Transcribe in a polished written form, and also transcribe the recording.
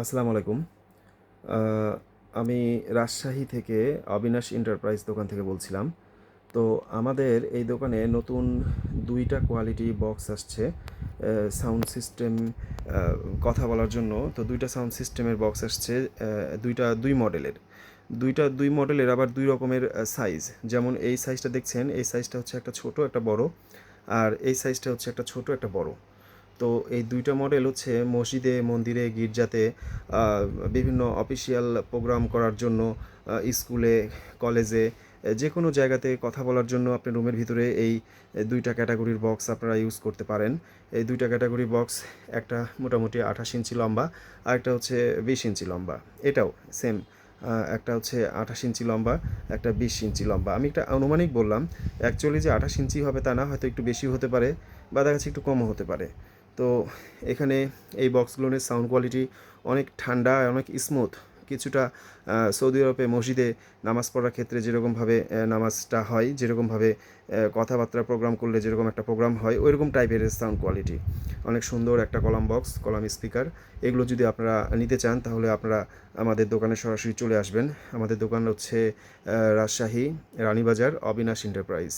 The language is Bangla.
আসসালামু আলাইকুম। আ আমি রাজশাহী থেকে অবিনাশ এন্টারপ্রাইজ দোকান থেকে বলছিলাম। তো আমাদের এই দোকানে নতুন ২ টা কোয়ালিটি বক্স আসছে। সাউন্ড সিস্টেম আ কথা বলার জন্য। তো ২ টা সাউন্ড সিস্টেমের বক্স আসছে ২ টা ২ মডেলের। ২ মডেলের আবার ২ রকমের সাইজ। যেমন এই সাইজটা দেখছেন, এই সাইজটা হচ্ছে একটা ছোট, একটা বড়। আর এই সাইজটা হচ্ছে একটা ছোট, একটা বড়। তো এই ২ টা মডেল হচ্ছে মসজিদে, মন্দিরে, গির্জাতে, আ বিভিন্ন অফিসিয়াল প্রোগ্রাম করার জন্য, স্কুলে, কলেজে, যেকোনো জায়গাতে কথা বলার জন্য আপনার রুমের ভিতরে এই ২ টা ক্যাটাগরির বক্স আপনারা ইউজ করতে পারেন। এই ২ টা ক্যাটাগরির বক্স, একটা মোটামুটি ২৮ ইঞ্চি লম্বা, আরেকটা হচ্ছে ২০ ইঞ্চি লম্বা। এটাও সেম। একটা হচ্ছে ২৮ ইঞ্চি লম্বা, একটা ২০ ইঞ্চি লম্বা। আমি একটা আনুমানিক বললাম। অ্যাকচুয়ালি যে ২৮ ইঞ্চি হবে তা না, হয়তো একটু বেশিও হতে পারে বা দেখা যাচ্ছে একটু কমও হতে পারে। তো এখানে এই বক্সগুলোর সাউন্ড কোয়ালিটি অনেক ঠান্ডা, অনেক স্মুথ। কিছুটা সৌদি আরবে মসজিদে নামাজ পড়ার ক্ষেত্রে যেরকমভাবে নামাজটা হয়, যেরকমভাবে কথাবার্তা প্রোগ্রাম করলে যেরকম একটা প্রোগ্রাম হয়, ওইরকম টাইপের সাউন্ড কোয়ালিটি। অনেক সুন্দর একটা কলাম বক্স, কলাম স্পিকার। এগুলো যদি আপনারা নিতে চান তাহলে আপনারা আমাদের দোকানে সরাসরি চলে আসবেন। আমাদের দোকান হচ্ছে রাজশাহী, রানীবাজার, অবিনাশ এন্টারপ্রাইজ।